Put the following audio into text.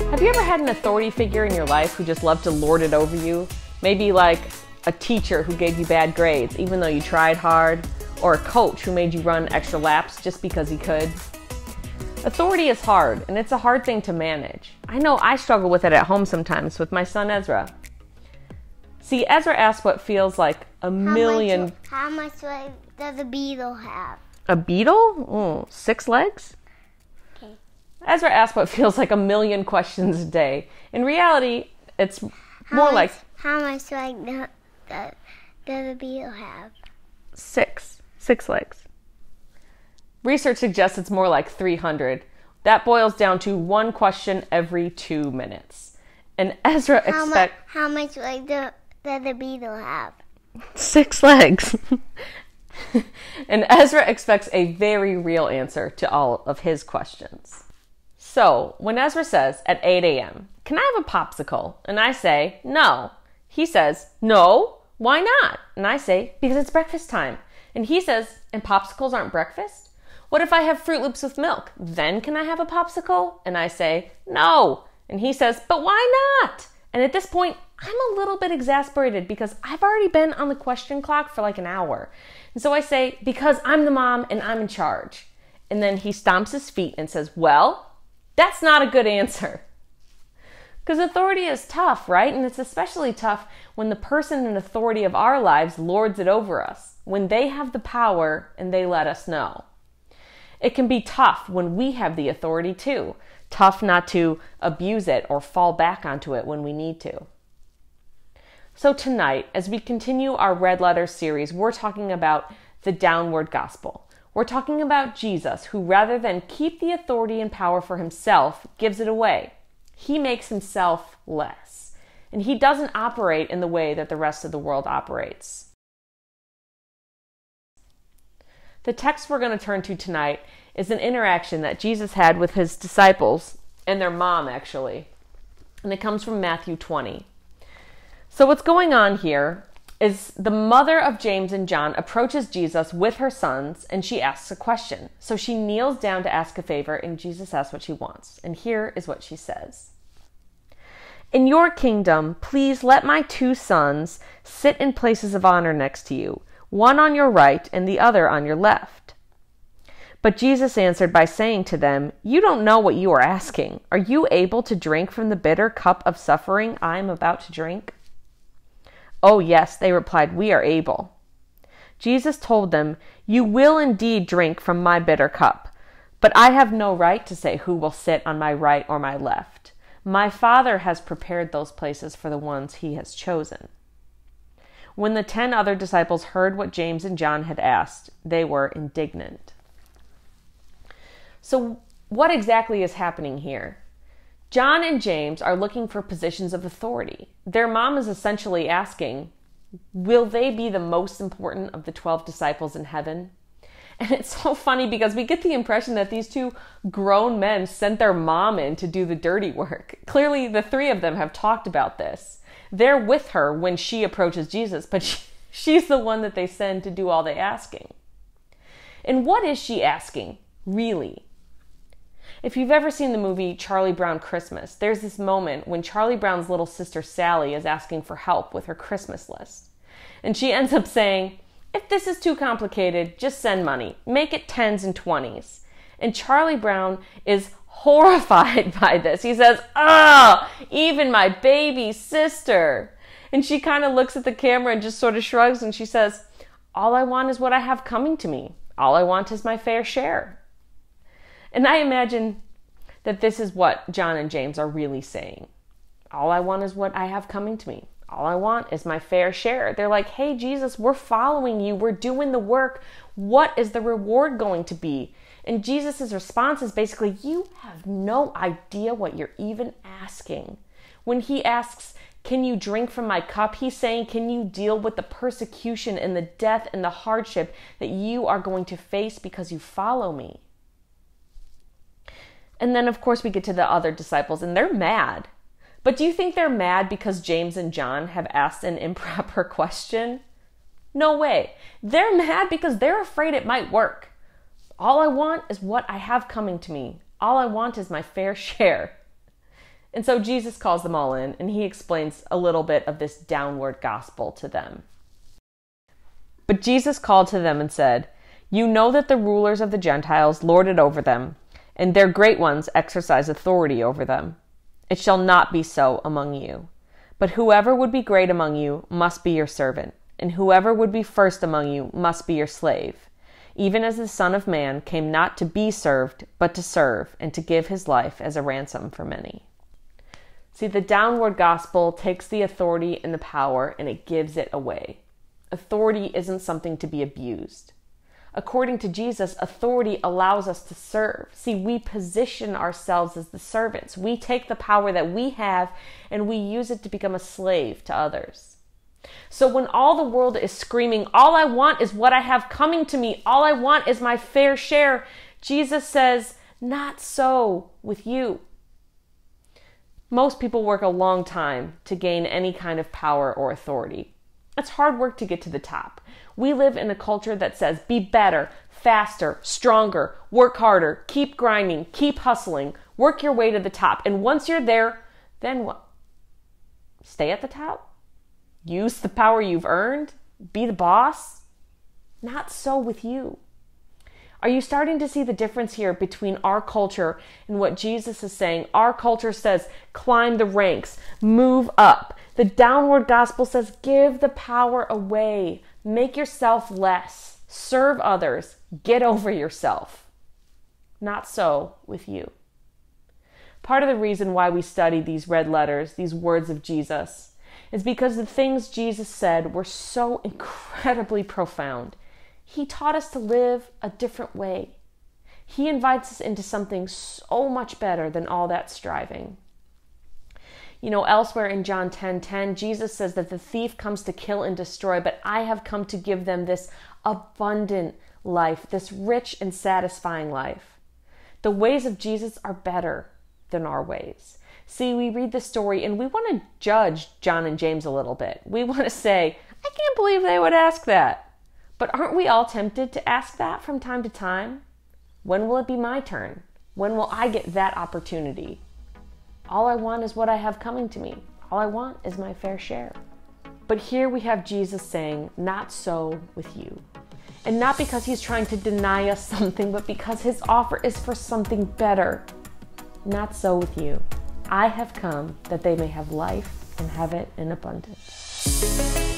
Have you ever had an authority figure in your life who just loved to lord it over you? Maybe like a teacher who gave you bad grades even though you tried hard, or a coach who made you run extra laps just because he could. Authority is hard, and it's a hard thing to manage. I know I struggle with it at home sometimes with my son Ezra. See, Ezra asks what feels like a million... How much does a beetle have? A beetle? Oh, 6 legs? Okay. Ezra asks what feels like a million questions a day. In reality, it's more like... How much does a beetle have? 6 legs. Research suggests it's more like 300. That boils down to one question every 2 minutes. And Ezra expects... How much does a beetle have? 6 legs. And Ezra expects a very real answer to all of his questions. So, when Ezra says at 8 a.m., "Can I have a popsicle?" and I say, "No," he says, "No, why not?" And I say, "Because it's breakfast time." And he says, "And popsicles aren't breakfast?" "What if I have Fruit Loops with milk? Then can I have a popsicle?" And I say, "No." And he says, "But why not?" And at this point, I'm a little bit exasperated because I've already been on the question clock for like an hour. And so I say, "Because I'm the mom and I'm in charge." And then he stomps his feet and says, "Well, that's not a good answer." Because authority is tough, right? And it's especially tough when the person in authority of our lives lords it over us, when they have the power and they let us know. It can be tough when we have the authority too. Tough not to abuse it or fall back onto it when we need to. So tonight, as we continue our Red Letter series, we're talking about the downward gospel. We're talking about Jesus, who rather than keep the authority and power for himself, gives it away. He makes himself less. And he doesn't operate in the way that the rest of the world operates. The text we're going to turn to tonight is an interaction that Jesus had with his disciples and their mom, actually. And it comes from Matthew 20. So what's going on here is the mother of James and John approaches Jesus with her sons, and she asks a question. So she kneels down to ask a favor, and Jesus asks what she wants. And here is what she says. "In your kingdom, please let my 2 sons sit in places of honor next to you, one on your right and the other on your left." But Jesus answered by saying to them, "You don't know what you are asking. Are you able to drink from the bitter cup of suffering I am about to drink?" "Oh, yes," they replied, "we are able." Jesus told them, "You will indeed drink from my bitter cup, but I have no right to say who will sit on my right or my left. My Father has prepared those places for the ones he has chosen." When the 10 other disciples heard what James and John had asked, they were indignant. So what exactly is happening here? John and James are looking for positions of authority. Their mom is essentially asking, will they be the most important of the 12 disciples in heaven? And it's so funny because we get the impression that these 2 grown men sent their mom in to do the dirty work. Clearly, the 3 of them have talked about this. They're with her when she approaches Jesus, but she's the one that they send to do all the asking. And what is she asking, really? If you've ever seen the movie Charlie Brown Christmas, there's this moment when Charlie Brown's little sister Sally is asking for help with her Christmas list. And she ends up saying, "If this is too complicated, just send money. Make it 10s and 20s. And Charlie Brown is horrified by this. He says, "Oh, even my baby sister." And she kind of looks at the camera and just sort of shrugs and she says, "All I want is what I have coming to me. All I want is my fair share." And I imagine that this is what John and James are really saying. All I want is what I have coming to me. All I want is my fair share. They're like, "Hey, Jesus, we're following you. We're doing the work. What is the reward going to be?" And Jesus' response is basically, you have no idea what you're even asking. When he asks, "Can you drink from my cup?" he's saying, can you deal with the persecution and the death and the hardship that you are going to face because you follow me? And then, of course, we get to the other disciples, and they're mad. But do you think they're mad because James and John have asked an improper question? No way. They're mad because they're afraid it might work. All I want is what I have coming to me. All I want is my fair share. And so Jesus calls them all in, and he explains a little bit of this downward gospel to them. But Jesus called to them and said, "You know that the rulers of the Gentiles lord it over them, and their great ones exercise authority over them. It shall not be so among you. But whoever would be great among you must be your servant, and whoever would be first among you must be your slave, even as the Son of Man came not to be served, but to serve, and to give his life as a ransom for many." See, the downward gospel takes the authority and the power and it gives it away. Authority isn't something to be abused. According to Jesus, authority allows us to serve. See, we position ourselves as the servants. We take the power that we have and we use it to become a slave to others. So when all the world is screaming, "All I want is what I have coming to me. All I want is my fair share," Jesus says, "Not so with you." Most people work a long time to gain any kind of power or authority. It's hard work to get to the top. We live in a culture that says, be better, faster, stronger, work harder, keep grinding, keep hustling, work your way to the top. And once you're there, then what? Stay at the top? Use the power you've earned? Be the boss? Not so with you. Are you starting to see the difference here between our culture and what Jesus is saying? Our culture says, climb the ranks, move up. The downward gospel says, give the power away, make yourself less, serve others, get over yourself. Not so with you. Part of the reason why we study these red letters, these words of Jesus, is because the things Jesus said were so incredibly profound. He taught us to live a different way. He invites us into something so much better than all that striving. You know, elsewhere in John 10:10, Jesus says that the thief comes to kill and destroy, but I have come to give them this abundant life, this rich and satisfying life. The ways of Jesus are better than our ways. See, we read the story and we want to judge John and James a little bit. We want to say, I can't believe they would ask that. But aren't we all tempted to ask that from time to time? When will it be my turn? When will I get that opportunity? All I want is what I have coming to me. All I want is my fair share. But here we have Jesus saying, not so with you. And not because he's trying to deny us something, but because his offer is for something better. Not so with you. I have come that they may have life and have it in abundance.